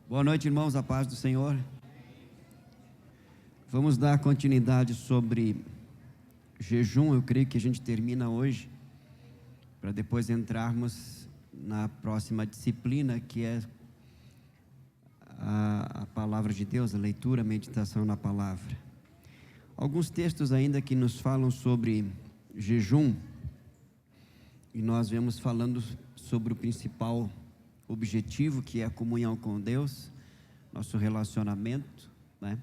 Boa noite, irmãos, a paz do Senhor. Vamos dar continuidade sobre jejum. Eu creio que a gente termina hoje, para depois entrarmos na próxima disciplina, que é a palavra de Deus, a leitura, a meditação na palavra. Alguns textos ainda que nos falam sobre jejum, e nós vemos falando sobre o principal objetivo, que é a comunhão com Deus, nosso relacionamento, né?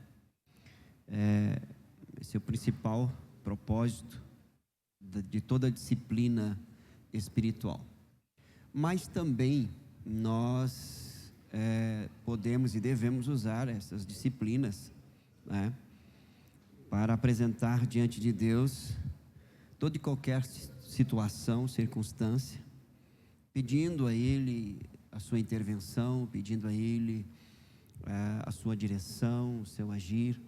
Esse é o principal propósito de toda a disciplina espiritual. Mas também nós podemos e devemos usar essas disciplinas, né, para apresentar diante de Deus toda e qualquer situação, circunstância, pedindo a Ele a sua intervenção, pedindo a Ele a sua direção, o seu agir.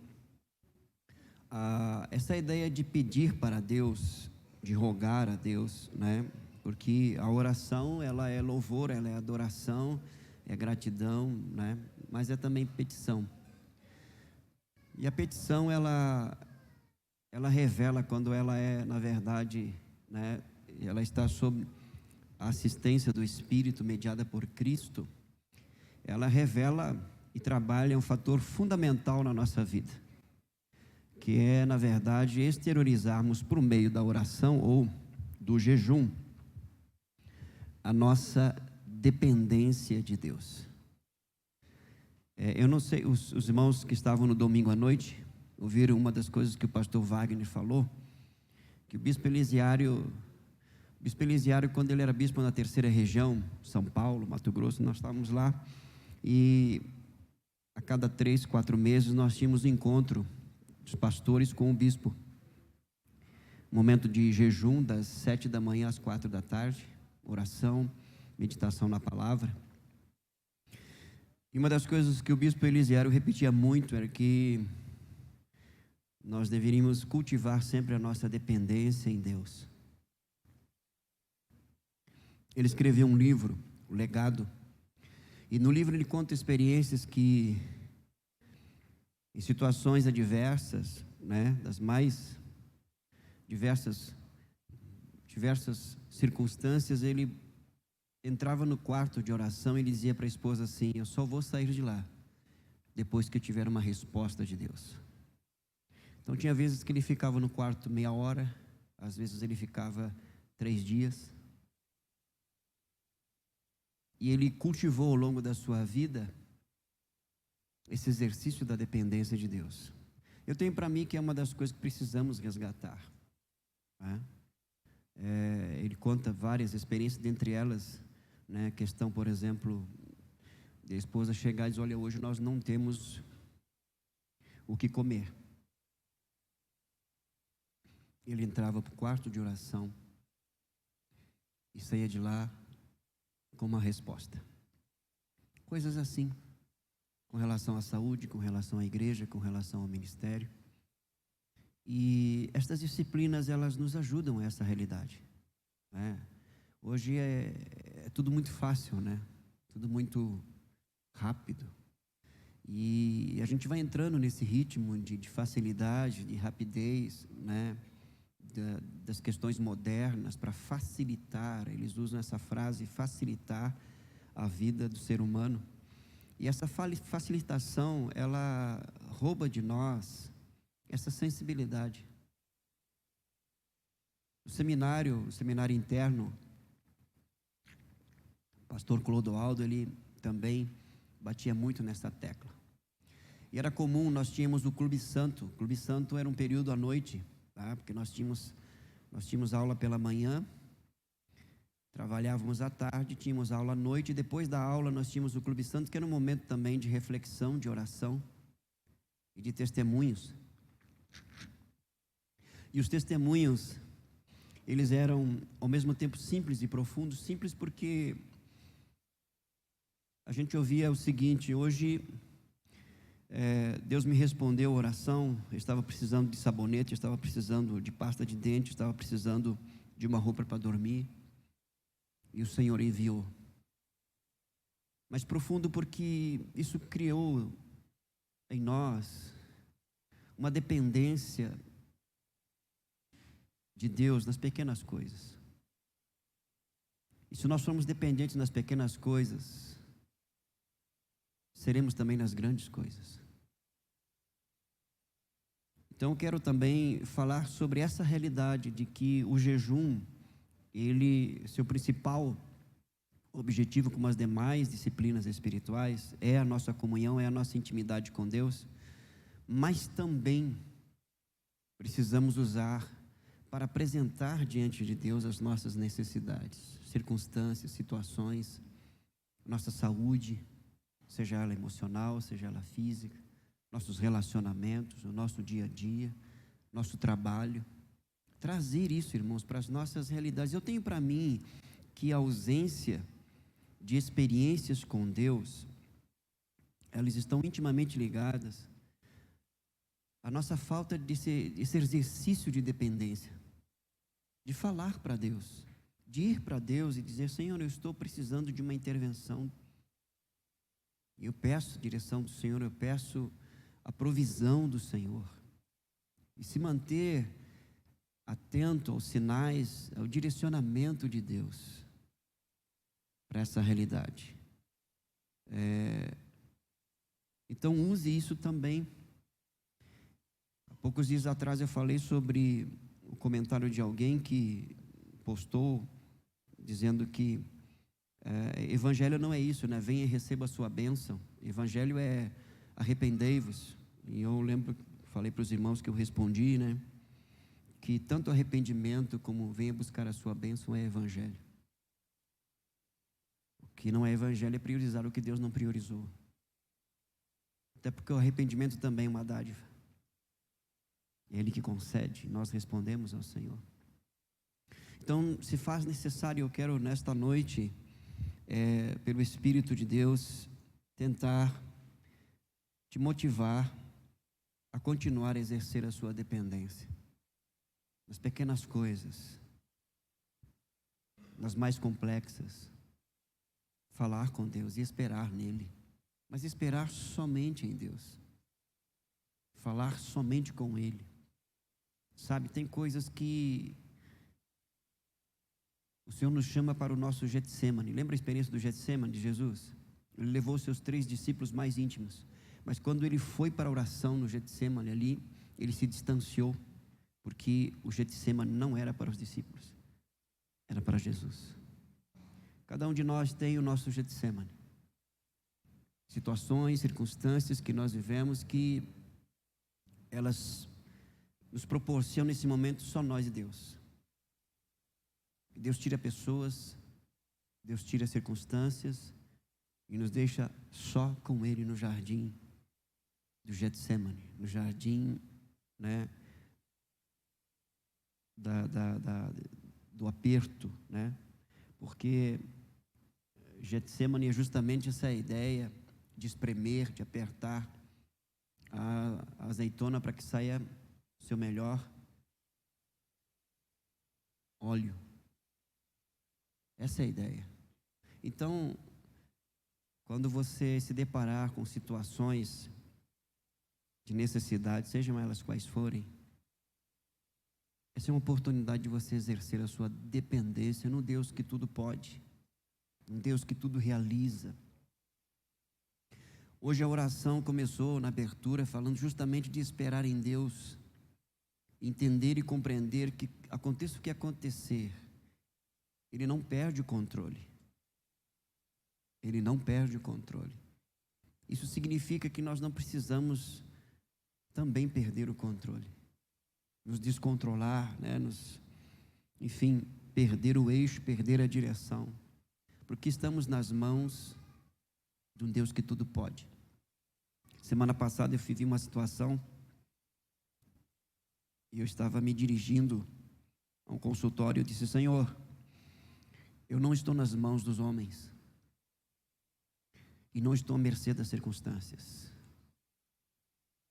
Essa ideia de pedir para Deus, de rogar a Deus, né? Porque a oração, ela é louvor, ela é adoração, é gratidão, né? Mas é também petição. E a petição, ela revela quando ela é, na verdade, né, ela está sob a assistência do Espírito, mediada por Cristo. Ela revela e trabalha um fator fundamental na nossa vida, que é, na verdade, exteriorizarmos por meio da oração ou do jejum a nossa dependência de Deus. Eu não sei, os irmãos que estavam no domingo à noite ouviram uma das coisas que o pastor Wagner falou, que o bispo Elisiário, quando ele era bispo na terceira região, São Paulo, Mato Grosso, nós estávamos lá, e a cada 3, 4 meses nós tínhamos um encontro dos pastores com o bispo, momento de jejum das 7 da manhã às 4 da tarde, oração, meditação na palavra. E uma das coisas que o bispo Elisiário repetia muito era que nós deveríamos cultivar sempre a nossa dependência em Deus. Ele escreveu um livro, O Legado, e no livro ele conta experiências que, em situações adversas, né, das mais diversas circunstâncias, ele entrava no quarto de oração e dizia para a esposa assim: eu só vou sair de lá depois que eu tiver uma resposta de Deus. Então tinha vezes que ele ficava no quarto meia hora, às vezes ele ficava 3 dias, e ele cultivou ao longo da sua vida esse exercício da dependência de Deus. Eu tenho para mim que é uma das coisas que precisamos resgatar, né? Ele conta várias experiências, dentre elas, né, a questão, por exemplo, da esposa chegar e dizer: olha, hoje nós não temos o que comer. Ele entrava para o quarto de oração e saía de lá com uma resposta. Coisas assim, com relação à saúde, com relação à igreja, com relação ao ministério. E estas disciplinas, elas nos ajudam a essa realidade, né? Hoje é tudo muito fácil, né? Tudo muito rápido. E a gente vai entrando nesse ritmo de facilidade, de rapidez, né? Das questões modernas, para facilitar. Eles usam essa frase, facilitar a vida do ser humano. E essa facilitação, ela rouba de nós essa sensibilidade. O seminário interno, o pastor Clodoaldo, ele também batia muito nessa tecla. E era comum, nós tínhamos o Clube Santo. O Clube Santo era um período à noite, tá? Porque nós tínhamos aula pela manhã, trabalhávamos à tarde, tínhamos aula à noite, e depois da aula nós tínhamos o Clube Santo, que era um momento também de reflexão, de oração e de testemunhos. E os testemunhos, eles eram ao mesmo tempo simples e profundos. Simples porque a gente ouvia o seguinte: hoje Deus me respondeu a oração, eu estava precisando de sabonete, eu estava precisando de pasta de dente, eu estava precisando de uma roupa para dormir, e o Senhor enviou. mas profundo porque isso criou em nós uma dependência de Deus nas pequenas coisas. E se nós formos dependentes nas pequenas coisas, seremos também nas grandes coisas. Então eu quero também falar sobre essa realidade de que o jejum, seu principal objetivo, como as demais disciplinas espirituais, é a nossa comunhão, é a nossa intimidade com Deus, mas também precisamos usar para apresentar diante de Deus as nossas necessidades, circunstâncias, situações, nossa saúde, seja ela emocional, seja ela física, nossos relacionamentos, o nosso dia a dia, nosso trabalho. Trazer isso, irmãos, para as nossas realidades. Eu tenho para mim que a ausência de experiências com Deus, elas estão intimamente ligadas à nossa falta desse exercício de dependência, de falar para Deus, de ir para Deus e dizer: Senhor, eu estou precisando de uma intervenção. Eu peço a direção do Senhor, eu peço a provisão do Senhor. E se manter atento aos sinais, ao direcionamento de Deus para essa realidade. Então use isso também. Há poucos dias atrás eu falei sobre o comentário de alguém que postou dizendo que evangelho não é isso, né? Venha e receba a sua bênção. Evangelho é arrependei-vos. E eu lembro, falei para os irmãos que eu respondi, né? Que tanto arrependimento como venha buscar a sua bênção é evangelho. O que não é evangelho é priorizar o que Deus não priorizou. Até porque o arrependimento também é uma dádiva. É Ele que concede, nós respondemos ao Senhor. Então, se faz necessário, eu quero nesta noite, pelo Espírito de Deus, tentar te motivar a continuar a exercer a sua dependência. Nas pequenas coisas, nas mais complexas, falar com Deus e esperar nele, mas esperar somente em Deus, falar somente com Ele. Sabe, tem coisas que o Senhor nos chama para o nosso Getsemane. Lembra a experiência do Getsemane de Jesus? Ele levou os seus 3 discípulos mais íntimos, mas quando ele foi para a oração no Getsemane ali, ele se distanciou, porque o Getsemane não era para os discípulos, era para Jesus. Cada um de nós tem o nosso Getsemane. Situações, circunstâncias que nós vivemos que elas nos proporcionam nesse momento só nós e Deus. Deus tira pessoas, Deus tira circunstâncias e nos deixa só com Ele no jardim do Getsemane, no jardim, né, do aperto, né? Porque Getsemane é justamente essa ideia de espremer, de apertar a azeitona para que saia o seu melhor óleo. Essa é a ideia. Então, quando você se deparar com situações de necessidade, sejam elas quais forem, essa é uma oportunidade de você exercer a sua dependência no Deus que tudo pode, um Deus que tudo realiza. Hoje a oração começou na abertura falando justamente de esperar em Deus, entender e compreender que aconteça o que acontecer, Ele não perde o controle. Ele não perde o controle. Isso significa que nós não precisamos também perder o controle, nos descontrolar, né? Enfim, perder o eixo, perder a direção, porque estamos nas mãos de um Deus que tudo pode. Semana passada eu vivi uma situação e eu estava me dirigindo a um consultório. Eu disse: Senhor, eu não estou nas mãos dos homens e não estou à mercê das circunstâncias.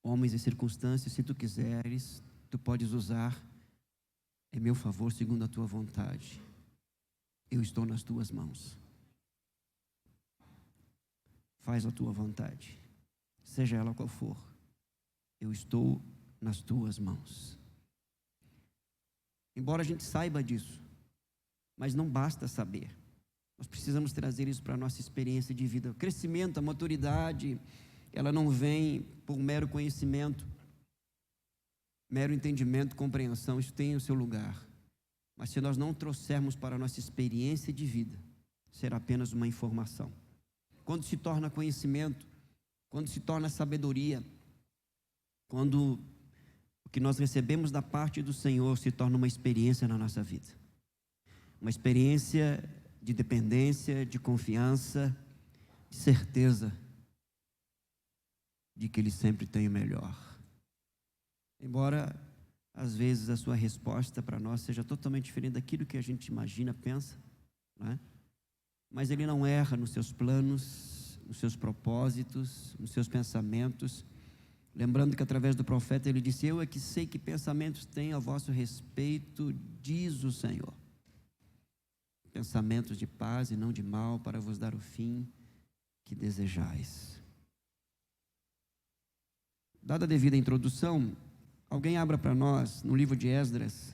Homens e circunstâncias, se tu quiseres, tu podes usar em meu favor, segundo a tua vontade. Eu estou nas tuas mãos. faz a tua vontade, seja ela qual for, eu estou nas tuas mãos. Embora a gente saiba disso, mas não basta saber, nós precisamos trazer isso para a nossa experiência de vida. O crescimento, a maturidade, ela não vem por mero conhecimento, mero entendimento, compreensão, isso tem o seu lugar. Mas se nós não trouxermos para a nossa experiência de vida, será apenas uma informação. Quando se torna conhecimento, quando se torna sabedoria, quando o que nós recebemos da parte do Senhor se torna uma experiência na nossa vida. Uma experiência de dependência, de confiança, de certeza de que Ele sempre tem o melhor. Embora, às vezes, a sua resposta para nós seja totalmente diferente daquilo que a gente imagina, pensa, não é? Mas Ele não erra nos seus planos, nos seus propósitos, nos seus pensamentos. Lembrando que através do profeta Ele disse: eu é que sei que pensamentos tenho a vosso respeito, diz o Senhor. Pensamentos de paz e não de mal, para vos dar o fim que desejais. Dada a devida introdução, alguém abra para nós no livro de Esdras,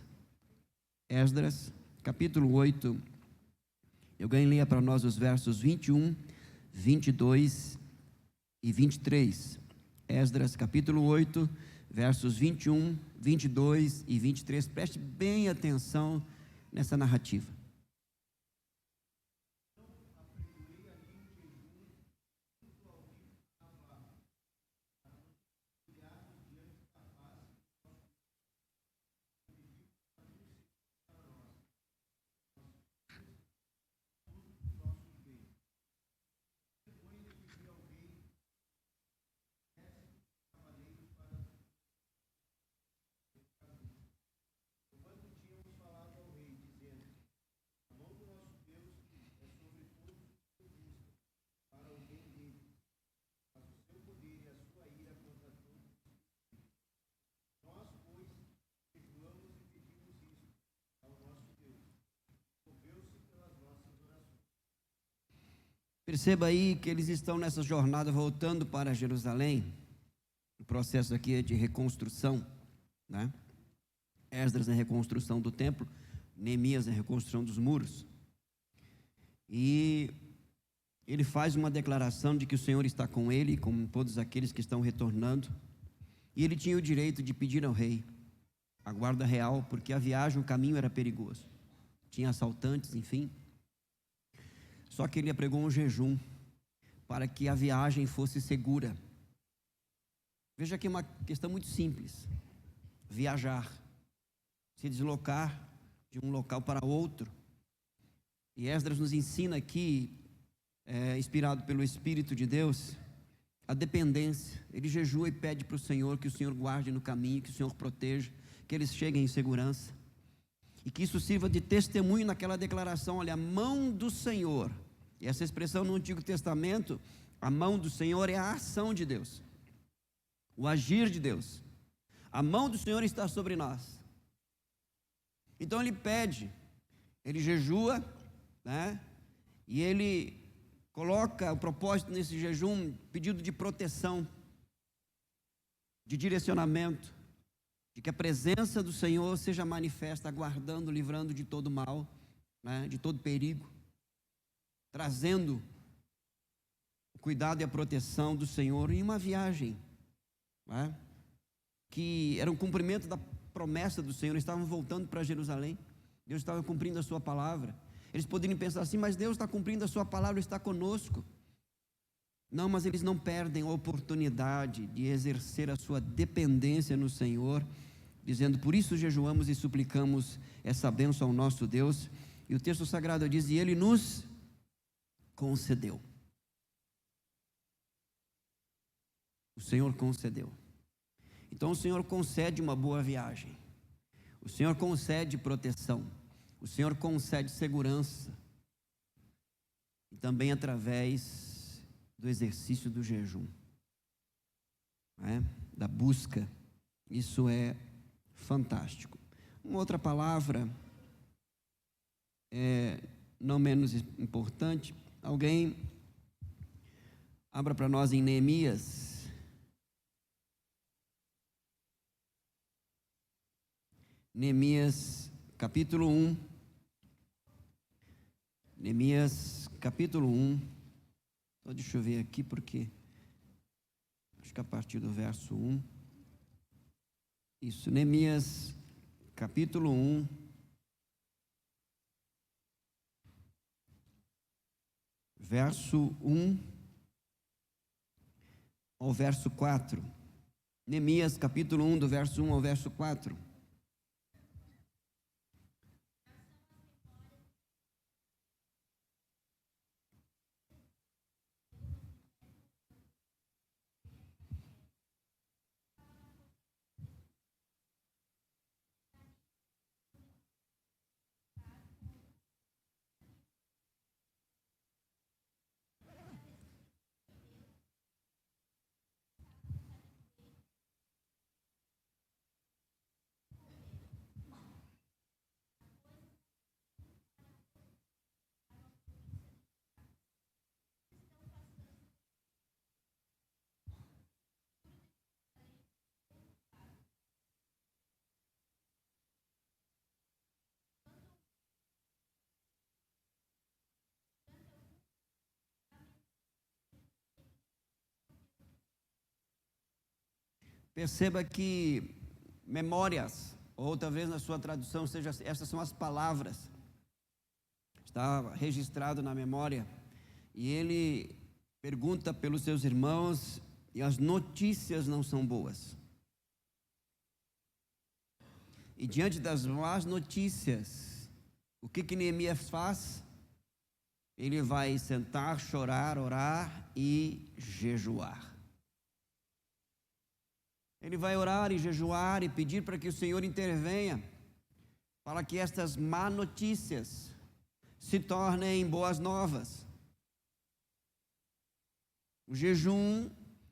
capítulo 8, alguém leia para nós os versos 21, 22 e 23. Esdras, capítulo 8, versos 21, 22 e 23. Preste bem atenção nessa narrativa. Perceba aí que eles estão nessa jornada voltando para Jerusalém. O processo aqui é de reconstrução, né? Esdras é a reconstrução do templo, Neemias é a reconstrução dos muros. E ele faz uma declaração de que o Senhor está com ele, com todos aqueles que estão retornando. E ele tinha o direito de pedir ao rei a guarda real, porque a viagem, o caminho era perigoso. Tinha assaltantes, enfim. Só que ele pregou um jejum para que a viagem fosse segura. Veja que é uma questão muito simples. Viajar, se deslocar de um local para outro. E Esdras nos ensina aqui, inspirado pelo Espírito de Deus, a dependência. Ele jejua e pede para o Senhor que o Senhor guarde no caminho, que o Senhor proteja, que eles cheguem em segurança. E que isso sirva de testemunho naquela declaração: olha, a mão do Senhor. E essa expressão no Antigo Testamento, a mão do Senhor, é a ação de Deus, o agir de Deus. A mão do Senhor está sobre nós. Então ele pede, ele jejua, né? E ele coloca o propósito nesse jejum, pedido de proteção, de direcionamento, de que a presença do Senhor seja manifesta, guardando, livrando de todo mal, né? De todo perigo, trazendo o cuidado e a proteção do Senhor em uma viagem, né? Que era um cumprimento da promessa do Senhor. Eles estavam voltando para Jerusalém, Deus estava cumprindo a sua palavra. Eles poderiam pensar assim: mas Deus está cumprindo a sua palavra, está conosco. Não, mas eles não perdem a oportunidade de exercer a sua dependência no Senhor, dizendo: por isso jejuamos e suplicamos essa bênção ao nosso Deus. E o texto sagrado diz: e Ele nos concedeu. O Senhor concedeu. Então o Senhor concede uma boa viagem, o Senhor concede proteção, o Senhor concede segurança, e também através do exercício do jejum, né? Da busca. Isso é fantástico. Uma outra palavra, não menos importante, alguém Abra para nós em Neemias. Neemias, capítulo 1. Neemias, capítulo 1. Só deixa eu ver aqui, porque acho que a partir do verso 1. Isso, Neemias, capítulo 1. Verso 1 ao verso 4. Neemias, capítulo 1, do verso 1 ao verso 4. Perceba que memórias, ou talvez na sua tradução seja, essas são as palavras, está registrado na memória, e ele pergunta pelos seus irmãos, e as notícias não são boas. E diante das más notícias, o que Neemias faz? Ele vai sentar, chorar, orar e jejuar. Ele vai orar e jejuar e pedir para que o Senhor intervenha, para que estas má notícias se tornem boas novas. O jejum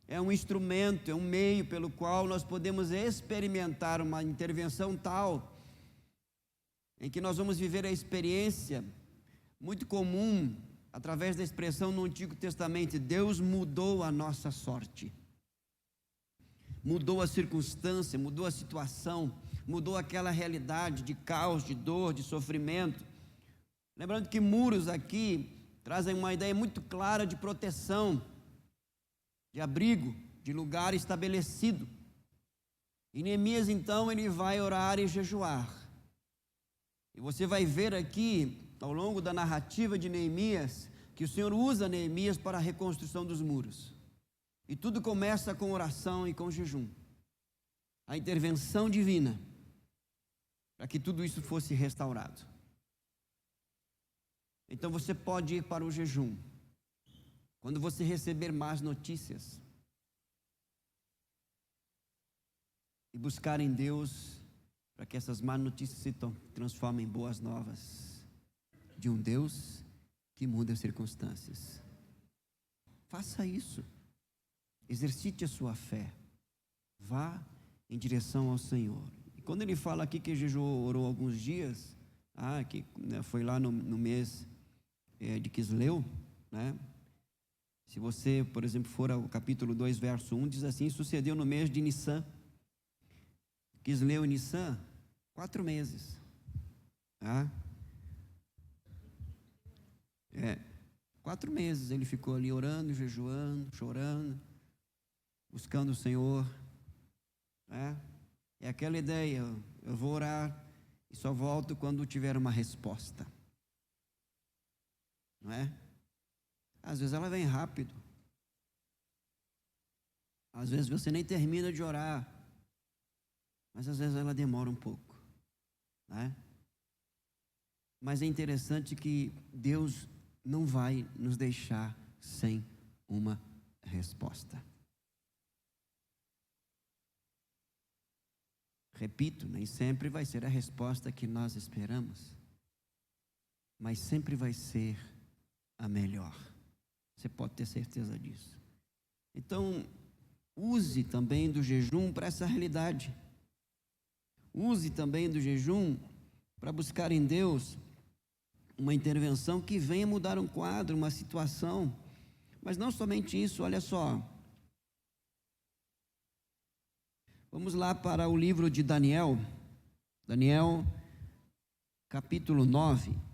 é um instrumento, é um meio pelo qual nós podemos experimentar uma intervenção tal, em que nós vamos viver a experiência muito comum, através da expressão no Antigo Testamento: Deus mudou a nossa sorte. Mudou a circunstância, mudou a situação, mudou aquela realidade de caos, de dor, de sofrimento. Lembrando que muros aqui trazem uma ideia muito clara de proteção, de abrigo, de lugar estabelecido. E Neemias, então, ele vai orar e jejuar. E você vai ver aqui, ao longo da narrativa de Neemias, que o Senhor usa Neemias para a reconstrução dos muros. E tudo começa com oração e com jejum. A intervenção divina, para que tudo isso fosse restaurado. Então você pode ir para o jejum, quando você receber más notícias, e buscar em Deus, para que essas más notícias se transformem em boas novas, de um Deus que muda as circunstâncias. Faça isso. Exercite a sua fé. Vá em direção ao Senhor. E quando ele fala aqui que jejuou, orou alguns dias, que foi lá no mês de Quisleu, né? Se você, por exemplo, for ao capítulo 2, verso 1, diz assim: sucedeu no mês de Nissan. Quisleu e Nissan, 4 meses. 4 meses ele ficou ali orando, jejuando, chorando, buscando o Senhor. É aquela ideia: eu vou orar e só volto quando tiver uma resposta. Não é? Às vezes ela vem rápido. Às vezes você nem termina de orar, mas às vezes ela demora um pouco, né? Mas é interessante que Deus não vai nos deixar sem uma resposta. Repito, nem sempre vai ser a resposta que nós esperamos, mas sempre vai ser a melhor. Você pode ter certeza disso. Então, use também do jejum para essa realidade. Use também do jejum para buscar em Deus uma intervenção que venha mudar um quadro, uma situação Mas não somente isso, olha só. Vamos lá para o livro de Daniel. Daniel, capítulo 9.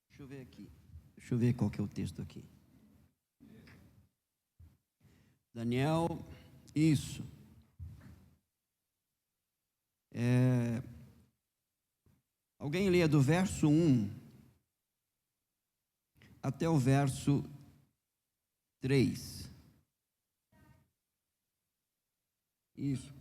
Deixa eu ver aqui. Deixa eu ver qual que é o texto aqui. Daniel, isso. Alguém leia do verso 1 até o verso 3. Isso.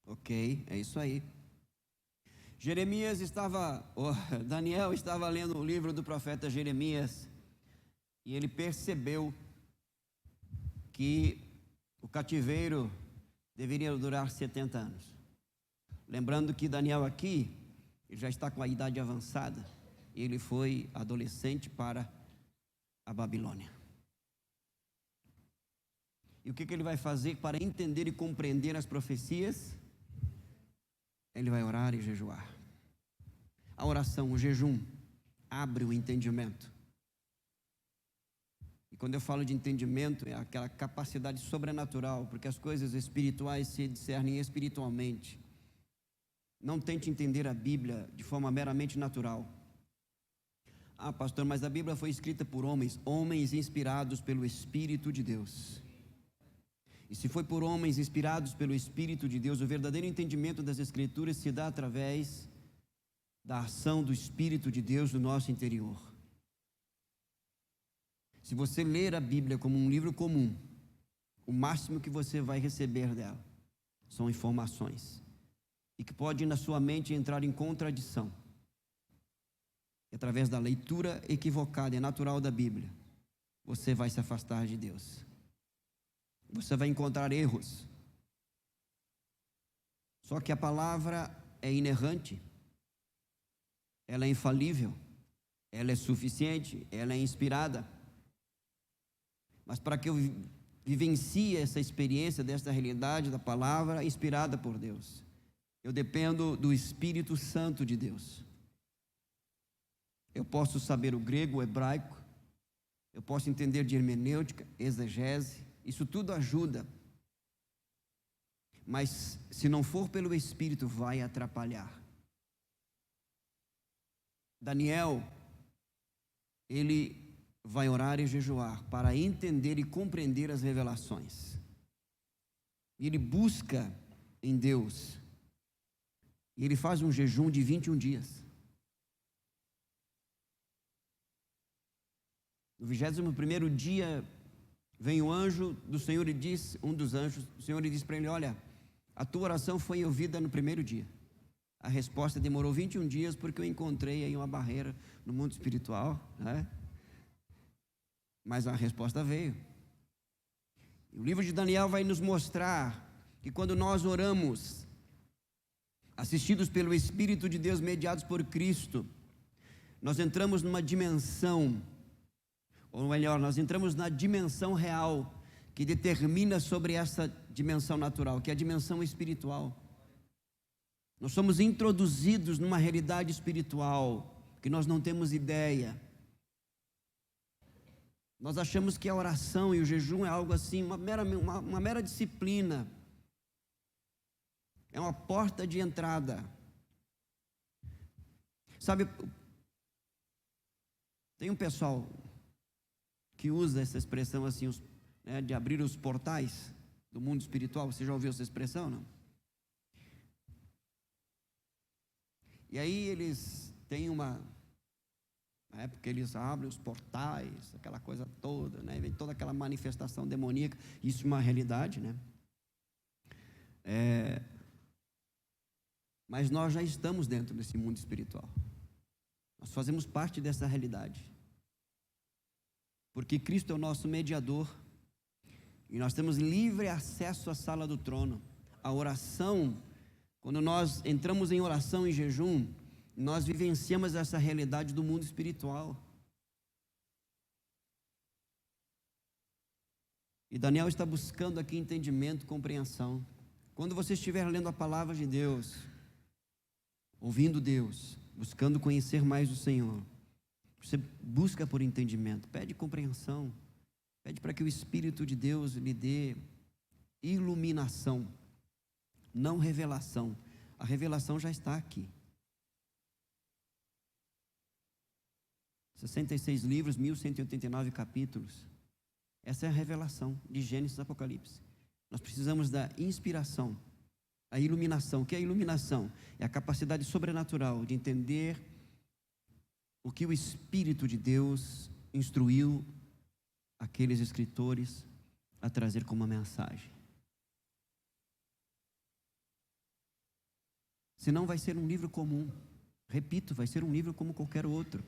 Ok, é isso aí. Daniel estava lendo o livro do profeta Jeremias e ele percebeu que o cativeiro deveria durar 70 anos. Lembrando que Daniel aqui, ele já está com a idade avançada, e ele foi adolescente para a Babilônia. E o que ele vai fazer para entender e compreender as profecias? Ele vai orar e jejuar. A oração, o jejum, abre o entendimento. E quando eu falo de entendimento, é aquela capacidade sobrenatural, porque as coisas espirituais se discernem espiritualmente. Não tente entender a Bíblia de forma meramente natural. Ah, pastor, mas a Bíblia foi escrita por homens inspirados pelo Espírito de Deus. E se foi por homens inspirados pelo Espírito de Deus, o verdadeiro entendimento das Escrituras se dá através da ação do Espírito de Deus no nosso interior. Se você ler a Bíblia como um livro comum, o máximo que você vai receber dela são informações, e que pode na sua mente entrar em contradição. E através da leitura equivocada e natural da Bíblia, você vai se afastar de Deus. Você vai encontrar erros. Só que a palavra é inerrante, ela é infalível, ela é suficiente, ela é inspirada. Mas para que eu vivencie essa experiência desta realidade da palavra inspirada por Deus, eu dependo do Espírito Santo de Deus. Eu posso saber o grego, o hebraico, eu posso entender de hermenêutica, exegese, isso tudo ajuda. Mas se não for pelo Espírito, vai atrapalhar. Daniel, ele vai orar e jejuar para entender e compreender as revelações. Ele busca em Deus. E ele faz um jejum de 21 dias. No 21º dia, vem o anjo do Senhor e diz, um dos anjos do Senhor, e diz para ele: olha, a tua oração foi ouvida no primeiro dia. A resposta demorou 21 dias porque eu encontrei aí uma barreira no mundo espiritual, né? Mas a resposta veio. O livro de Daniel vai nos mostrar que quando nós oramos, assistidos pelo Espírito de Deus, mediados por Cristo, nós entramos numa dimensão, ou melhor, nós entramos na dimensão real, que determina sobre essa dimensão natural, que é a dimensão espiritual. Nós somos introduzidos numa realidade espiritual, que nós não temos ideia. Nós achamos que a oração e o jejum é algo assim, uma mera disciplina. É uma porta de entrada. Sabe, tem um pessoal que usa essa expressão assim, né, de abrir os portais do mundo espiritual. Você já ouviu essa expressão, não? E aí eles têm na época eles abrem os portais, aquela coisa toda, né? Vem toda aquela manifestação demoníaca, isso é uma realidade, né? Mas nós já estamos dentro desse mundo espiritual. Nós fazemos parte dessa realidade. Porque Cristo é o nosso mediador. E nós temos livre acesso à sala do trono. A oração, quando nós entramos em oração e jejum, nós vivenciamos essa realidade do mundo espiritual. E Daniel está buscando aqui entendimento, compreensão. Quando você estiver lendo a palavra de Deus, ouvindo Deus, buscando conhecer mais o Senhor, você busca por entendimento, pede compreensão, pede para que o Espírito de Deus lhe dê iluminação, não revelação. A revelação já está aqui. 66 livros, 1189 capítulos. Essa é a revelação de Gênesis e Apocalipse. Nós precisamos da inspiração, a iluminação. O que é a iluminação? É a capacidade sobrenatural de entender o que o Espírito de Deus instruiu aqueles escritores a trazer como uma mensagem. Senão vai ser um livro comum. Repito, vai ser um livro como qualquer outro.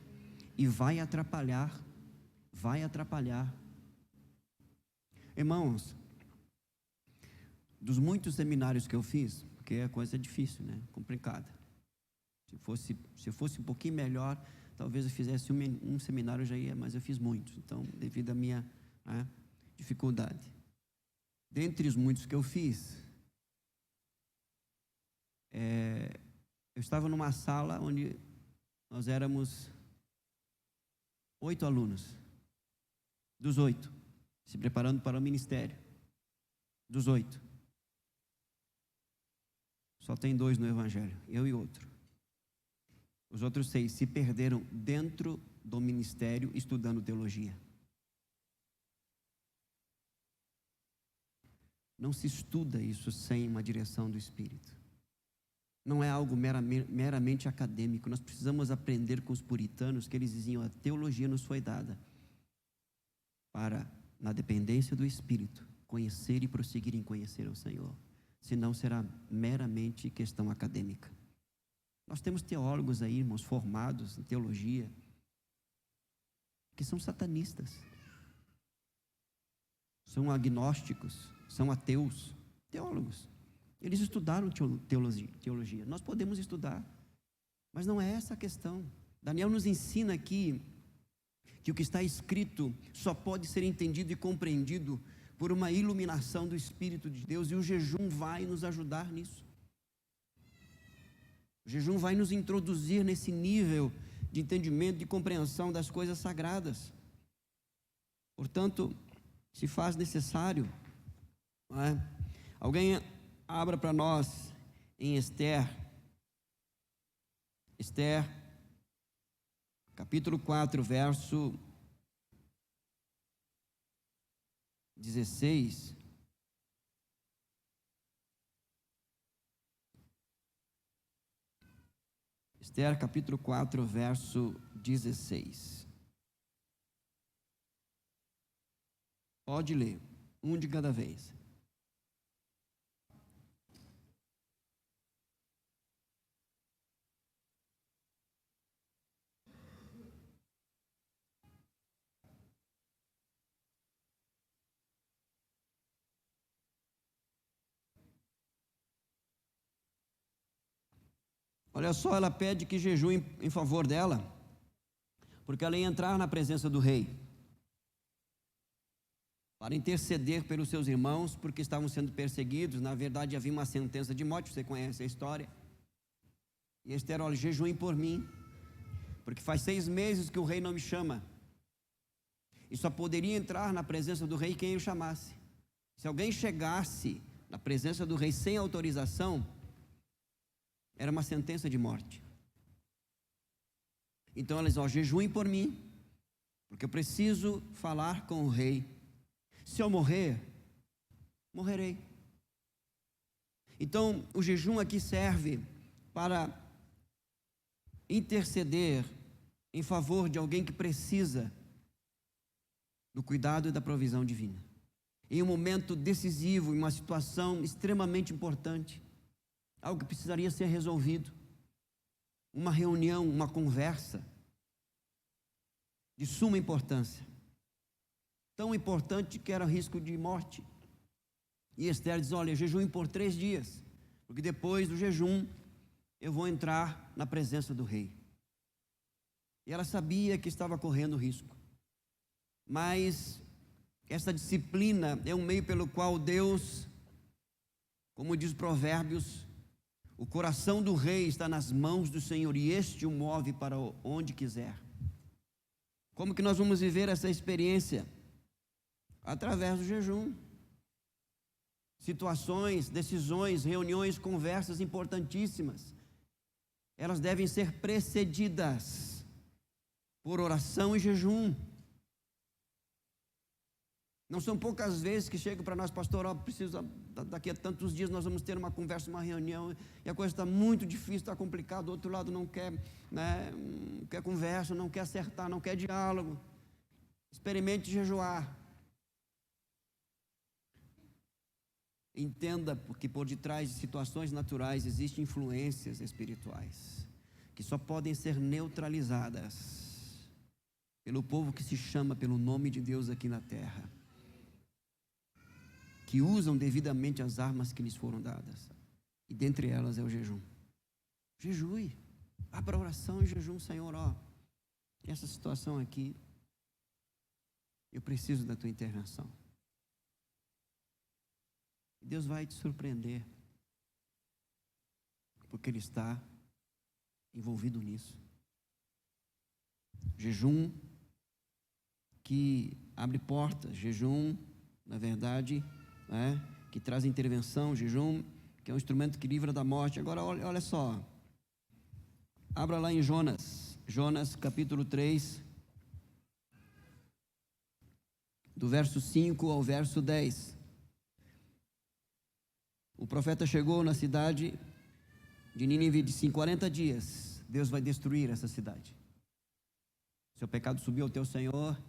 E vai atrapalhar. Irmãos, dos muitos seminários que eu fiz, porque a coisa é difícil, né? Complicada. Se fosse um pouquinho melhor, talvez eu fizesse um seminário já ia, mas eu fiz muitos. Então, devido à minha dificuldade. Dentre os muitos que eu fiz, eu estava numa sala onde nós éramos 8 alunos. Dos 8, se preparando para o ministério. Dos 8. Só tem 2 no Evangelho, eu e outro. Os outros 6 se perderam dentro do ministério estudando teologia. Não se estuda isso sem uma direção do Espírito. Não é algo meramente acadêmico. Nós precisamos aprender com os puritanos que eles diziam: a teologia nos foi dada para, na dependência do Espírito, conhecer e prosseguir em conhecer o Senhor. Senão será meramente questão acadêmica. Nós temos teólogos aí, irmãos, formados em teologia, que são satanistas, são agnósticos, são ateus, teólogos. Eles estudaram teologia. Nós podemos estudar, mas não é essa a questão. Daniel nos ensina aqui que o que está escrito só pode ser entendido e compreendido por uma iluminação do Espírito de Deus, e o jejum vai nos ajudar nisso. O jejum vai nos introduzir nesse nível de entendimento, de compreensão das coisas sagradas. Portanto, se faz necessário, alguém abra para nós em Esther, capítulo 4, verso 16. Esther, capítulo 4, verso 16. Pode ler, um de cada vez. Olha só, ela pede que jejue em favor dela, porque ela ia entrar na presença do rei, para interceder pelos seus irmãos, porque estavam sendo perseguidos. Na verdade, havia uma sentença de morte, você conhece a história. E Esther: olha, jejuem por mim, porque faz 6 meses que o rei não me chama, e só poderia entrar na presença do rei quem o chamasse. Se alguém chegasse na presença do rei sem autorização, era uma sentença de morte. Então elas: jejuem por mim, porque eu preciso falar com o rei. Se eu morrer, morrerei. Então o jejum aqui serve para interceder em favor de alguém que precisa do cuidado e da provisão divina. Em um momento decisivo, em uma situação extremamente importante, algo que precisaria ser resolvido, uma reunião, uma conversa de suma importância, tão importante que era risco de morte. E Esther diz: olha, jejum por 3 dias, porque depois do jejum eu vou entrar na presença do rei. E ela sabia que estava correndo risco, mas essa disciplina é um meio pelo qual Deus, como diz Provérbios, o coração do rei está nas mãos do Senhor e este o move para onde quiser. Como que nós vamos viver essa experiência? Através do jejum. Situações, decisões, reuniões, conversas importantíssimas, elas devem ser precedidas por oração e jejum. Não são poucas vezes que chegam para nós: pastor, daqui a tantos dias nós vamos ter uma conversa, uma reunião, e a coisa está muito difícil, está complicada, do outro lado não quer, não quer conversa, não quer acertar, não quer diálogo. Experimente jejuar. Entenda que por detrás de situações naturais existem influências espirituais que só podem ser neutralizadas pelo povo que se chama pelo nome de Deus aqui na terra, que usam devidamente as armas que lhes foram dadas, e dentre elas é o jejum. Jejue, abra a oração e jejum: Senhor, essa situação aqui, eu preciso da tua intervenção. Deus vai te surpreender, porque Ele está envolvido nisso. Jejum que abre portas, jejum, na verdade, que traz intervenção, jejum que é um instrumento que livra da morte. Agora olha só, abra lá em Jonas capítulo 3, do verso 5 ao verso 10. O profeta chegou na cidade de Nínive e disse: em 40 dias Deus vai destruir essa cidade. Seu pecado subiu ao teu Senhor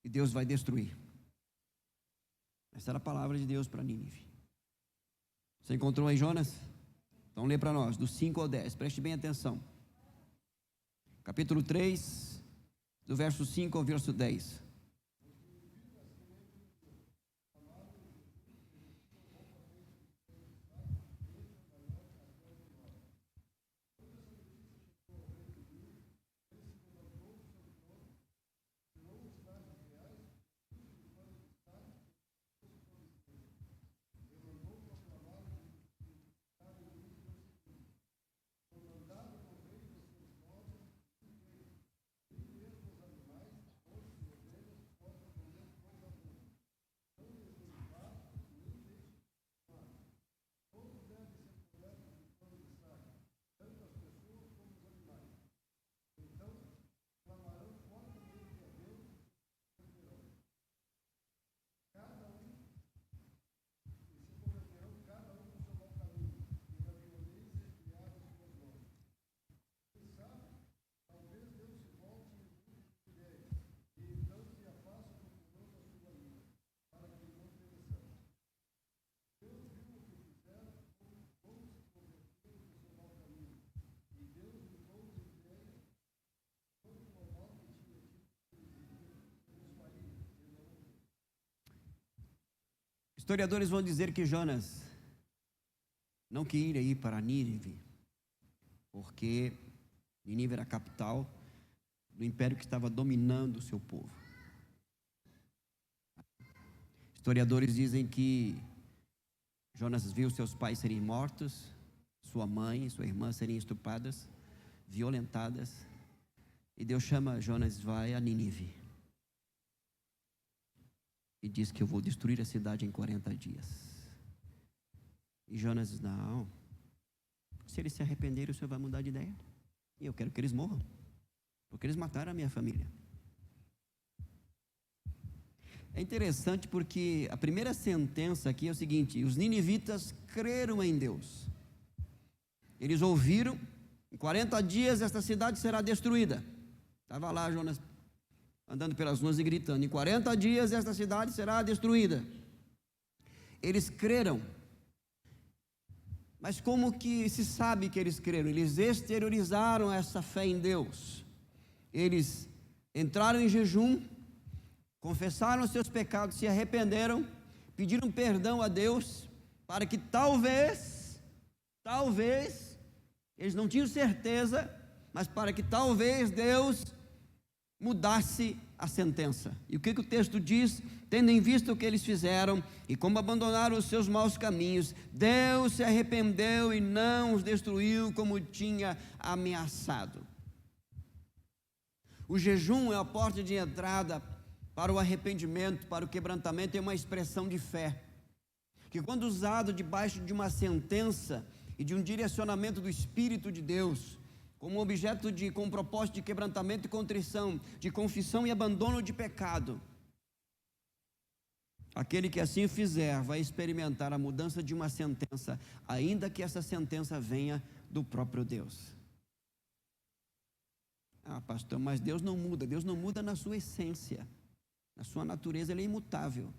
e Deus vai destruir. Essa era a palavra de Deus para Nínive. Você encontrou aí Jonas? Então lê para nós, do 5 ao 10, preste bem atenção. Capítulo 3, do verso 5 ao verso 10. Historiadores vão dizer que Jonas não queria ir para Nínive, porque Nínive era a capital do império que estava dominando o seu povo. Historiadores dizem que Jonas viu seus pais serem mortos, sua mãe e sua irmã serem estupradas, violentadas, e Deus chama Jonas: vai a Nínive e diz que eu vou destruir a cidade em 40 dias. E Jonas diz: não, se eles se arrependerem, o Senhor vai mudar de ideia, e eu quero que eles morram, porque eles mataram a minha família. É interessante porque a primeira sentença aqui é o seguinte: os ninivitas creram em Deus. Eles ouviram Em 40 dias esta cidade será destruída. Estava lá Jonas andando pelas ruas e gritando: em 40 dias esta cidade será destruída. Eles creram. Mas como que se sabe que eles creram? Eles exteriorizaram essa fé em Deus. Eles entraram em jejum, confessaram os seus pecados, se arrependeram, pediram perdão a Deus, para que talvez, eles não tinham certeza, mas para que talvez Deus mudasse a sentença. E o que o texto diz? Tendo em vista o que eles fizeram e como abandonaram os seus maus caminhos, Deus se arrependeu e não os destruiu como tinha ameaçado. O jejum é a porta de entrada para o arrependimento, para o quebrantamento, é uma expressão de fé, que quando usado debaixo de uma sentença e de um direcionamento do Espírito de Deus, como objeto com um propósito de quebrantamento e contrição, de confissão e abandono de pecado, aquele que assim fizer vai experimentar a mudança de uma sentença, ainda que essa sentença venha do próprio Deus. Ah, pastor, mas Deus não muda na sua essência, na sua natureza ele é imutável,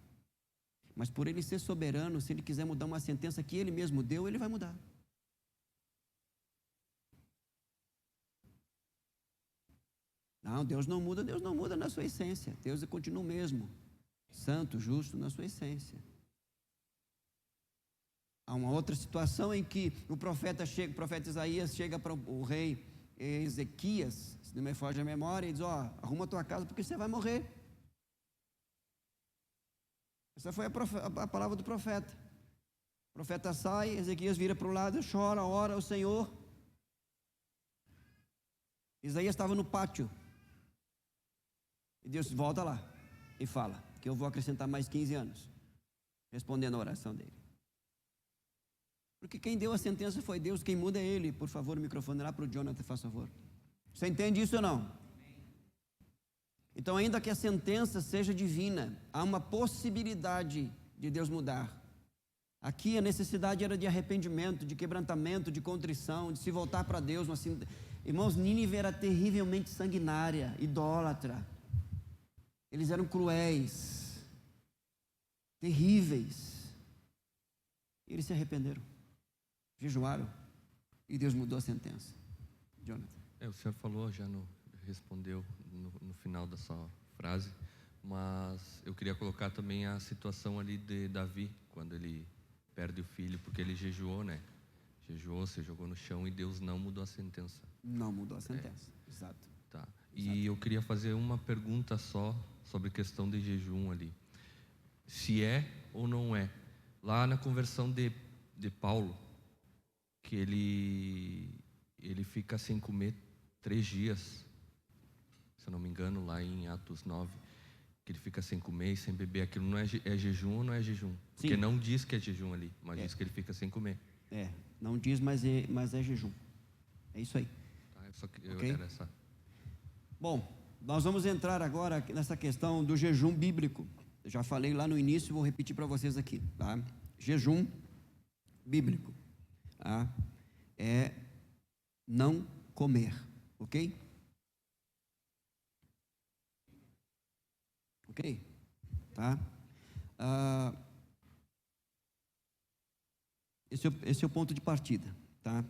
mas por ele ser soberano, se ele quiser mudar uma sentença que ele mesmo deu, ele vai mudar. Não, Deus não muda na sua essência, Deus continua o mesmo, santo, justo na sua essência. Há uma outra situação em que o profeta Isaías chega para o rei Ezequias, se não me foge a memória, e diz: arruma a tua casa porque você vai morrer. Essa foi a palavra do profeta. O profeta sai, Ezequias vira para o lado, chora, ora ao Senhor. Isaías estava no pátio, e Deus volta lá e fala que eu vou acrescentar mais 15 anos, respondendo a oração dele. Porque quem deu a sentença foi Deus, quem muda é Ele. Por favor, o microfone lá para o Jonathan, faz favor. Você entende isso ou não? Então, ainda que a sentença seja divina, há uma possibilidade de Deus mudar. Aqui a necessidade era de arrependimento, de quebrantamento, de contrição, de se voltar para Deus. Irmãos, Nínive era terrivelmente sanguinária, idólatra. Eles eram cruéis, terríveis. E eles se arrependeram, jejuaram, e Deus mudou a sentença. Jonathan. O senhor falou, respondeu no final da sua frase, mas eu queria colocar também a situação ali de Davi, quando ele perde o filho, porque ele jejuou, né? Jejuou, se jogou no chão e Deus não mudou a sentença. Não mudou a sentença, exato. Tá. E eu queria fazer uma pergunta só sobre questão de jejum ali. Se é ou não é. Lá na conversão de Paulo, que ele fica sem comer 3 dias, se eu não me engano, lá em Atos 9, que ele fica sem comer e sem beber. Aquilo não é jejum ou não é jejum? Porque não diz que é jejum ali, mas diz que ele fica sem comer. Não diz, mas é jejum. É isso aí. Tá, Okay? Era essa. Bom, nós vamos entrar agora nessa questão do jejum bíblico. Eu já falei lá no início, vou repetir para vocês aqui, tá? Jejum bíblico, tá? É não comer, ok? Ok? Tá? Esse é o ponto de partida, tá?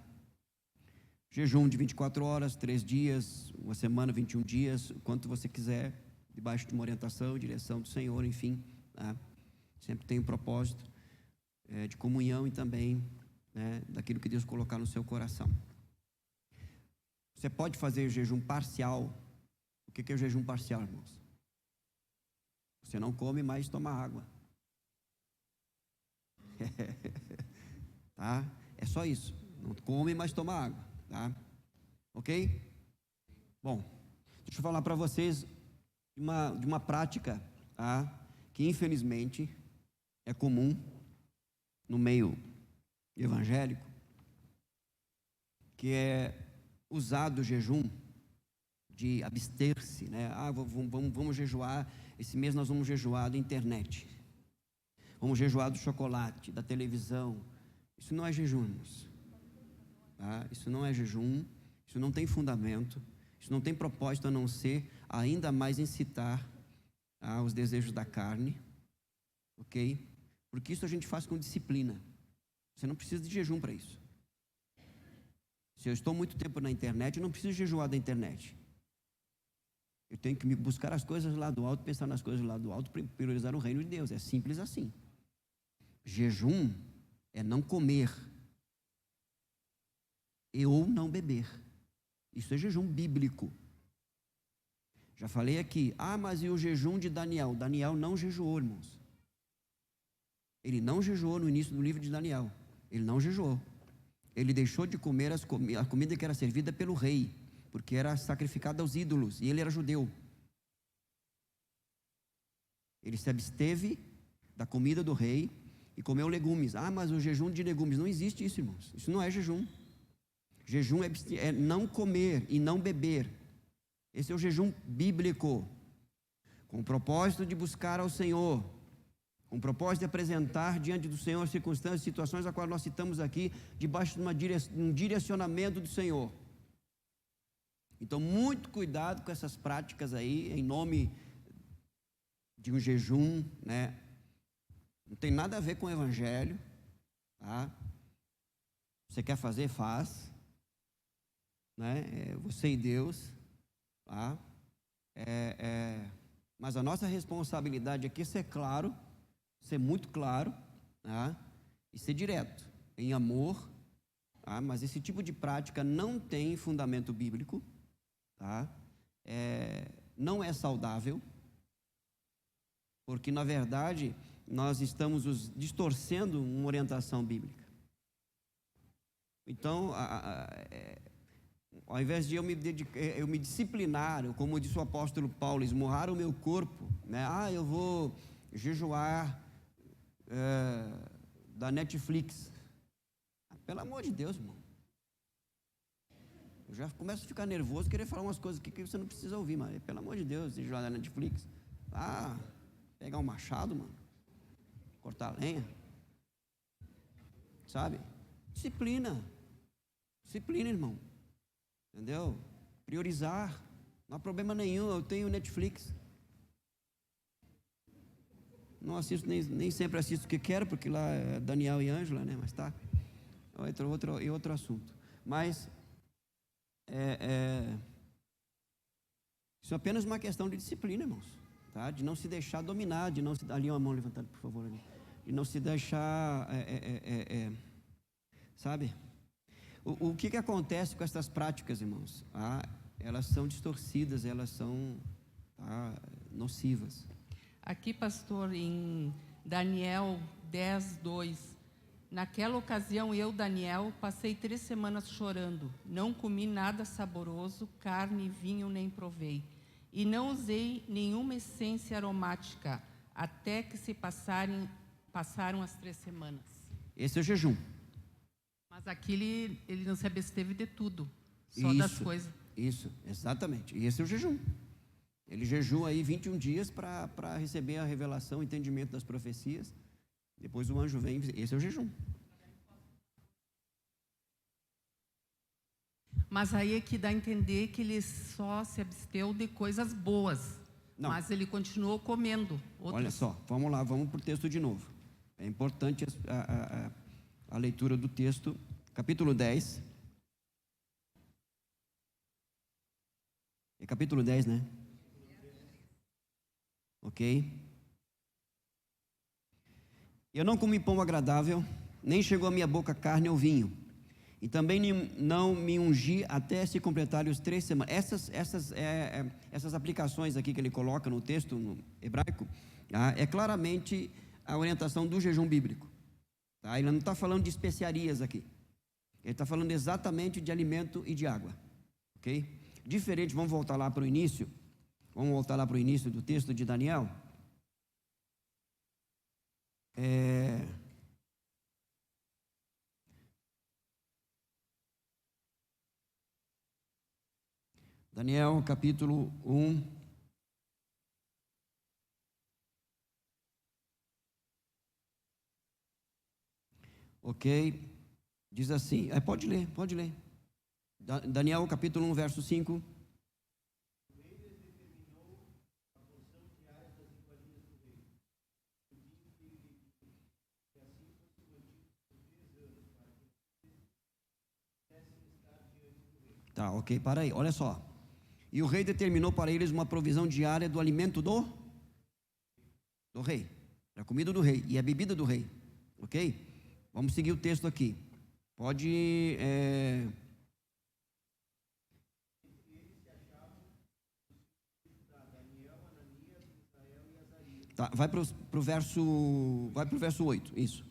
Jejum de 24 horas, 3 dias, uma semana, 21 dias, o quanto você quiser, debaixo de uma orientação, direção do Senhor, enfim, tá? Sempre tem um propósito de comunhão e também, né, daquilo que Deus colocar no seu coração. Você pode fazer jejum parcial. O que é o jejum parcial, irmãos? Você não come, mas toma água. Tá? É só isso. Não come, mas toma água. Tá? Ok? Bom, deixa eu falar para vocês de uma prática, tá? Que infelizmente é comum no meio evangélico, que é usado o jejum de abster-se, né? Vamos jejuar, esse mês nós vamos jejuar da internet, vamos jejuar do chocolate, da televisão. Isso não é jejum, irmãos. Tá? Isso não é jejum, Isso não tem fundamento, isso não tem propósito a não ser ainda mais incitar os desejos da carne, ok? Porque isso a gente faz com disciplina. Você não precisa de jejum para isso. Se eu estou muito tempo na internet, eu não preciso jejuar da internet. Eu tenho que me buscar as coisas lá do alto, pensar nas coisas lá do alto, priorizar o reino de Deus. É simples assim. Jejum é não comer ou não beber. Isso é jejum bíblico. Já falei aqui, mas e o jejum de Daniel? Daniel não jejuou, irmãos. Ele não jejuou no início do livro de Daniel. Ele não jejuou. Ele deixou de comer a comida que era servida pelo rei, porque era sacrificada aos ídolos, e ele era judeu. Ele se absteve da comida do rei e comeu legumes. Mas o jejum de legumes, não existe isso, irmãos. Isso não é jejum. Jejum é não comer e não beber. Esse é o jejum bíblico, com o propósito de buscar ao Senhor, com o propósito de apresentar diante do Senhor circunstâncias, situações a quais nós citamos aqui, debaixo de um direcionamento do Senhor. Então, muito cuidado com essas práticas aí, em nome de um jejum, né? Não tem nada a ver com o Evangelho, tá? Você quer fazer, faz, né? Você e Deus, tá? Mas a nossa responsabilidade aqui é ser claro, ser muito claro, tá? E ser direto, em amor, tá? Mas esse tipo de prática não tem fundamento bíblico, tá? Não é saudável, porque na verdade nós estamos distorcendo uma orientação bíblica. Então, ao invés de eu me disciplinar, como disse o apóstolo Paulo, esmurrar o meu corpo, né? Eu vou jejuar da Netflix. Pelo amor de Deus, irmão. Eu já começo a ficar nervoso, querer falar umas coisas aqui que você não precisa ouvir, mas pelo amor de Deus, jejuar da Netflix. Pegar um machado, mano, cortar lenha, sabe? Disciplina, irmão. Entendeu? Priorizar. Não há problema nenhum, eu tenho Netflix. Não assisto, nem sempre assisto o que quero, porque lá é Daniel e Ângela, né? Mas tá. Outro assunto. Mas isso é apenas uma questão de disciplina, irmãos. Tá? De não se deixar dominar, de não se... Ali uma mão levantada, por favor. Ali. De não se deixar... sabe? O que acontece com essas práticas, irmãos? Elas são distorcidas, elas são nocivas. Aqui, pastor, em Daniel 10:2, naquela ocasião eu, Daniel, passei 3 semanas chorando, não comi nada saboroso, carne, vinho nem provei, e não usei nenhuma essência aromática, até que se passaram as 3 semanas. Esse é o jejum. Mas aqui ele não se absteve de tudo, só das coisas. Isso, exatamente. E esse é o jejum. Ele jejua aí 21 dias para receber a revelação, o entendimento das profecias. Depois o anjo vem, esse é o jejum. Mas aí é que dá a entender que ele só se absteu de coisas boas. Não. Mas ele continuou comendo. Olha só, vamos lá, vamos para o texto de novo. É importante a leitura do texto, capítulo 10. É capítulo 10, né? Ok? Eu não comi pão agradável, nem chegou à minha boca carne ou vinho, e também não me ungi até se completarem os 3 semanas. Essas aplicações aqui que ele coloca no texto no hebraico, é claramente a orientação do jejum bíblico. Tá? Ele não está falando de especiarias aqui, ele está falando exatamente de alimento e de água. Ok? Diferente, vamos voltar lá para o início. Vamos voltar lá para o início do texto de Daniel. Daniel, capítulo 1. Ok? Diz assim, pode ler. Daniel capítulo 1, verso 5. Tá, ok, para aí, olha só. E o rei determinou para eles uma provisão diária do alimento do rei, a comida do rei e a bebida do rei, ok? Vamos seguir o texto aqui. Pode. Tá, vai para o verso 8, isso.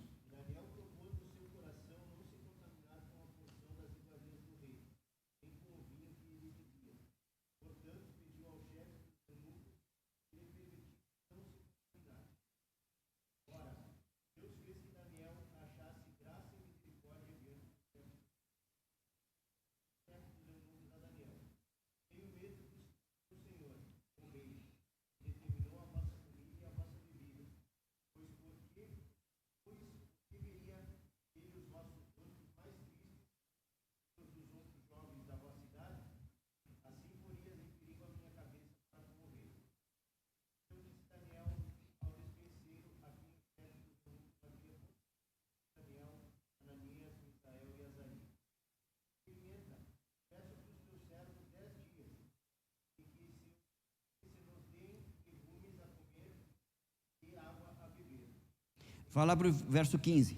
Vai lá para o verso 15.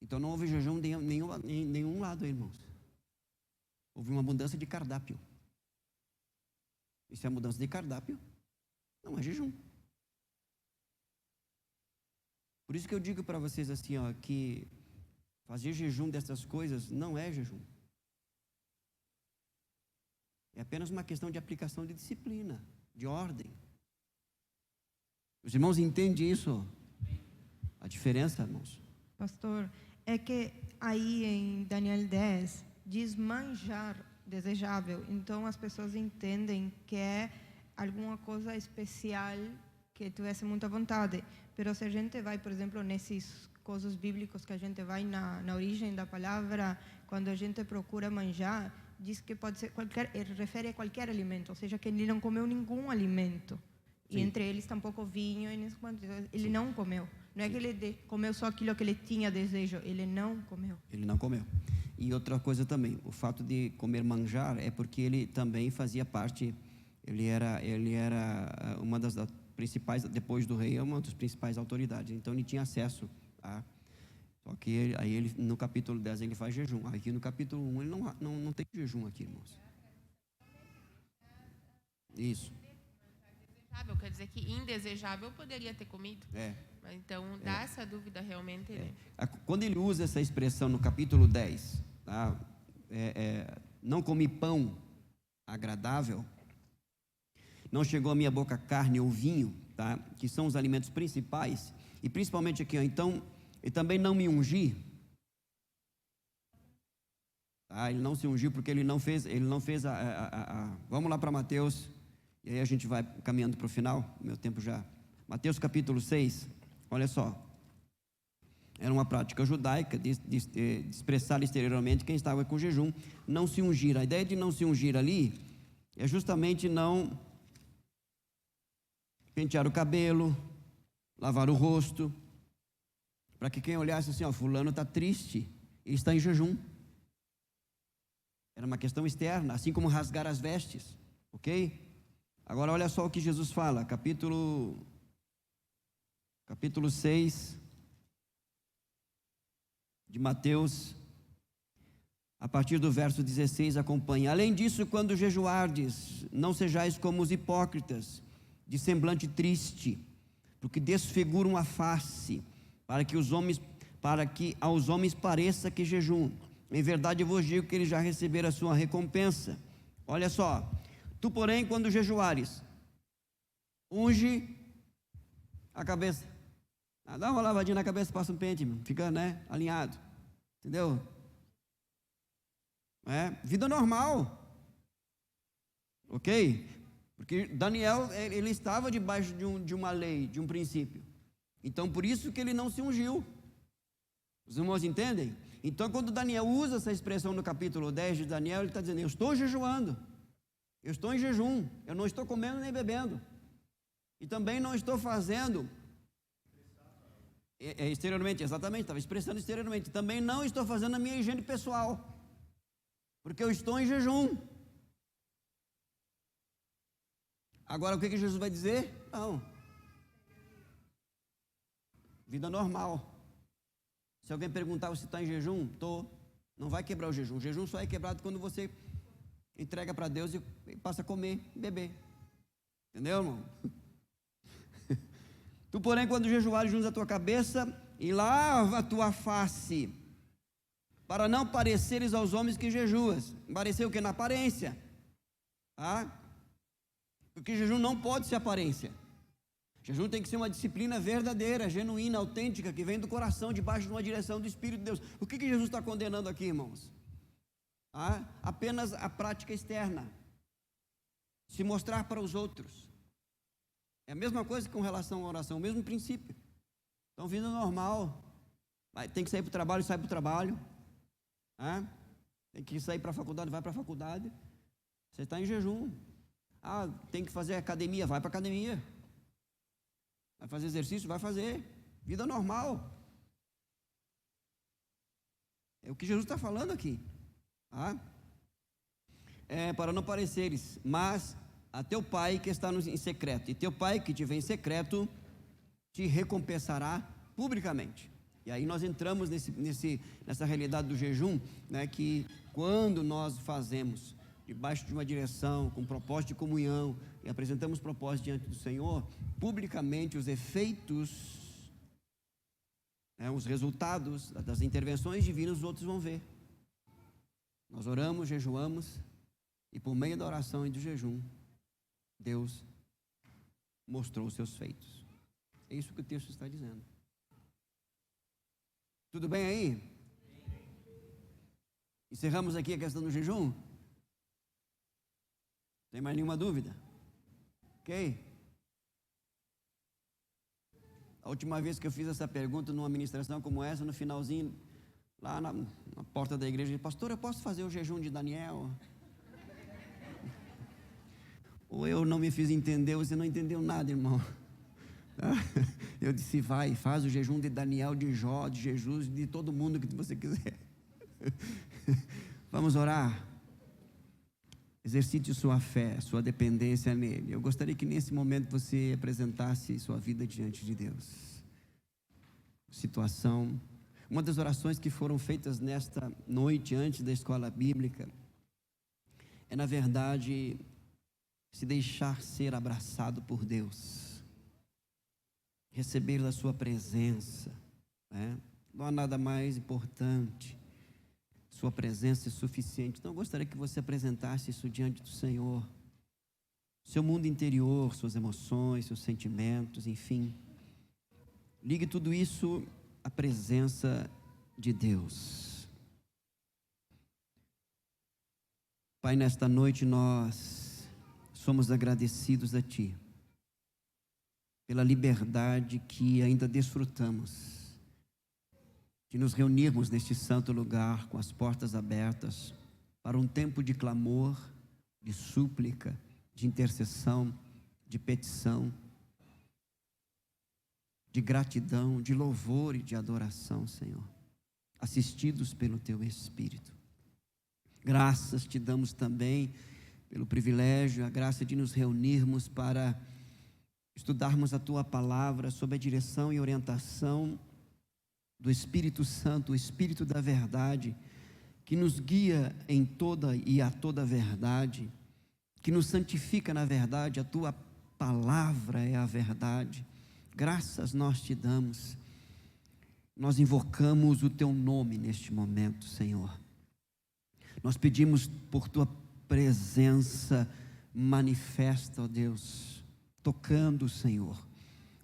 Então não houve jejum em nenhum lado, irmãos. Houve uma mudança de cardápio. Isso é mudança de cardápio, não é jejum. Por isso que eu digo para vocês assim, ó, que fazer jejum dessas coisas não é jejum. É apenas uma questão de aplicação de disciplina, de ordem. Os irmãos entendem isso? A diferença, irmãos? Pastor, é que aí em Daniel 10 diz manjar desejável. Então as pessoas entendem que é alguma coisa especial que tivesse muita vontade. Mas se a gente vai, por exemplo, nesses coisas bíblicos que a gente vai na origem da palavra, quando a gente procura manjar, diz que pode ser refere a qualquer alimento, ou seja, que ele não comeu nenhum alimento. Sim. E entre eles tampouco vinho, ele Sim. não comeu. Não é que ele comeu só aquilo que ele tinha desejo, ele não comeu. Ele não comeu. E outra coisa também, o fato de comer manjar é porque ele também fazia parte, ele era uma das principais, depois do rei, uma das principais autoridades. Então ele tinha acesso a... Só que aí ele, no capítulo 10 ele faz jejum. Aqui no capítulo 1 ele não tem jejum aqui, irmãos. Isso. Desejável, quer dizer que indesejável poderia ter comido. Então dá essa dúvida realmente. Né? Quando ele usa essa expressão no capítulo 10, tá? Não comi pão agradável, não chegou à minha boca carne ou vinho, tá? Que são os alimentos principais, e principalmente aqui, ó, então... E também não me ungi. Ele não se ungiu porque ele não fez Vamos lá para Mateus, e aí a gente vai caminhando para o final, meu tempo já. Mateus capítulo 6, olha só. Era uma prática judaica de expressar exteriormente quem estava com jejum, não se ungir. A ideia de não se ungir ali é justamente não pentear o cabelo, lavar o rosto, para que quem olhasse assim, ó, fulano está triste, ele está em jejum. Era uma questão externa, assim como rasgar as vestes, ok? Agora olha só o que Jesus fala, capítulo 6 de Mateus, a partir do verso 16, acompanha. Além disso, quando jejuardes, não sejais como os hipócritas, de semblante triste, porque desfiguram a face, para que aos homens pareça que jejum. Em verdade eu vos digo que eles já receberam a sua recompensa. Olha só, tu porém quando jejuares, unge a cabeça, dá uma lavadinha na cabeça, passa um pente, fica, né, alinhado, entendeu? Vida normal, ok? Porque Daniel, ele estava debaixo de uma lei, de um princípio. Então, por isso que ele não se ungiu. Os irmãos entendem? Então, quando Daniel usa essa expressão no capítulo 10 de Daniel, ele está dizendo: eu estou jejuando, eu estou em jejum, eu não estou comendo nem bebendo, e também não estou fazendo exteriormente, exatamente, estava expressando exteriormente, também não estou fazendo a minha higiene pessoal, porque eu estou em jejum. Agora, o que Jesus vai dizer? Não. Vida normal. Se alguém perguntar se está em jejum, estou. Não vai quebrar o jejum. O jejum só é quebrado quando você entrega para Deus e passa a comer, beber. Entendeu, irmão? Tu, porém, quando jejuares, junta a tua cabeça e lava a tua face, para não pareceres aos homens que jejuas. Parecer o que? Na aparência. Ah? Porque jejum não pode ser aparência. Jejum tem que ser uma disciplina verdadeira, genuína, autêntica, que vem do coração, debaixo de uma direção do Espírito de Deus. O que Jesus está condenando aqui, irmãos? Apenas a prática externa. Se mostrar para os outros. É a mesma coisa com relação à oração, o mesmo princípio. Então, vida normal. Tem que sair para o trabalho, sai para o trabalho. Tem que sair para a faculdade, vai para a faculdade. Você está em jejum. Tem que fazer academia, vai para a academia. Vai fazer exercício, vai fazer. Vida normal. É o que Jesus está falando aqui. Para não pareceres, mas a teu pai que está em secreto, e teu pai que te vê em secreto te recompensará publicamente. E aí nós entramos nessa realidade do jejum, né, que quando nós fazemos debaixo de uma direção, com propósito de comunhão, e apresentamos propósito diante do Senhor, publicamente os efeitos, os resultados das intervenções divinas, os outros vão ver. Nós oramos, jejuamos, e por meio da oração e do jejum, Deus mostrou os seus feitos. É isso que o texto está dizendo. Tudo bem aí? Encerramos aqui a questão do jejum? Tem mais nenhuma dúvida? Ok? A última vez que eu fiz essa pergunta numa ministração como essa, no finalzinho, lá na porta da igreja, eu disse: pastor, eu posso fazer o jejum de Daniel? Ou eu não me fiz entender, você não entendeu nada, irmão. Eu disse: vai, faz o jejum de Daniel, de Jó, de Jesus, de todo mundo que você quiser. Vamos orar. Exercite sua fé, sua dependência nele. Eu gostaria que nesse momento você apresentasse sua vida diante de Deus. Situação. Uma das orações que foram feitas nesta noite antes da escola bíblica é, na verdade, se deixar ser abraçado por Deus, receber a sua presença, Não há nada mais importante. Sua presença é suficiente. Então eu gostaria que você apresentasse isso diante do Senhor. Seu mundo interior, suas emoções, seus sentimentos, enfim. Ligue tudo isso à presença de Deus. Pai, nesta noite nós somos agradecidos a Ti pela liberdade que ainda desfrutamos de nos reunirmos neste santo lugar com as portas abertas para um tempo de clamor, de súplica, de intercessão, de petição, de gratidão, de louvor e de adoração, Senhor, assistidos pelo Teu Espírito. Graças Te damos também pelo privilégio, a graça de nos reunirmos para estudarmos a Tua palavra sob a direção e orientação do Espírito Santo, o Espírito da verdade, que nos guia em toda e a toda verdade, que nos santifica na verdade. A Tua palavra é a verdade. Graças nós Te damos. Nós invocamos o Teu nome neste momento, Senhor. Nós pedimos por Tua presença manifesta, ó Deus, tocando, Senhor,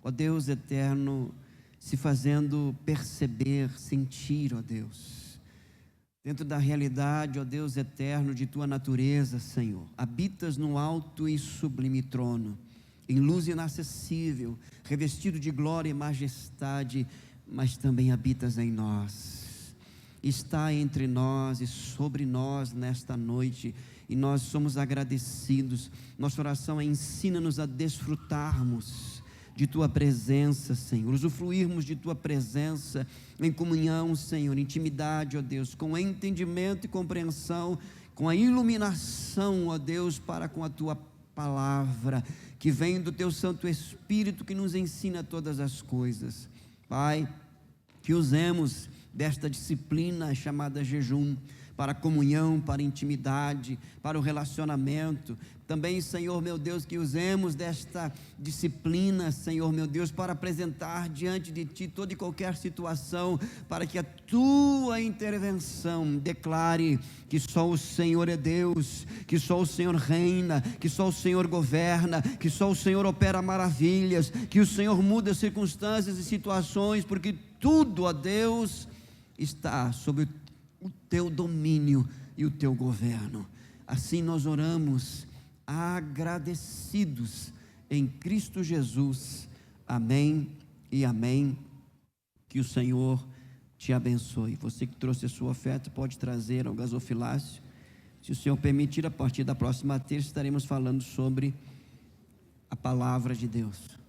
ó Deus eterno, se fazendo perceber, sentir, ó Deus, dentro da realidade, ó Deus eterno, de tua natureza, Senhor. Habitas no alto e sublime trono, em luz inacessível, revestido de glória e majestade, mas também habitas em nós. Está entre nós e sobre nós nesta noite, e nós somos agradecidos. Nossa oração é: ensina-nos a desfrutarmos de tua presença, Senhor, usufruirmos de tua presença em comunhão, Senhor, intimidade, ó Deus, com entendimento e compreensão, com a iluminação, ó Deus, para com a tua palavra, que vem do teu Santo Espírito, que nos ensina todas as coisas. Pai, que usemos desta disciplina chamada jejum, para a comunhão, para a intimidade, para o relacionamento. Também, Senhor meu Deus, que usemos desta disciplina, Senhor meu Deus, para apresentar diante de Ti toda e qualquer situação, para que a Tua intervenção declare que só o Senhor é Deus, que só o Senhor reina, que só o Senhor governa, que só o Senhor opera maravilhas, que o Senhor muda circunstâncias e situações, porque tudo, ó Deus, está sob o Teu domínio e o Teu governo. Assim nós oramos, agradecidos em Cristo Jesus. Amém e amém. Que o Senhor te abençoe. Você que trouxe a sua oferta pode trazer ao gasofilácio. Se o Senhor permitir, a partir da próxima terça estaremos falando sobre a palavra de Deus.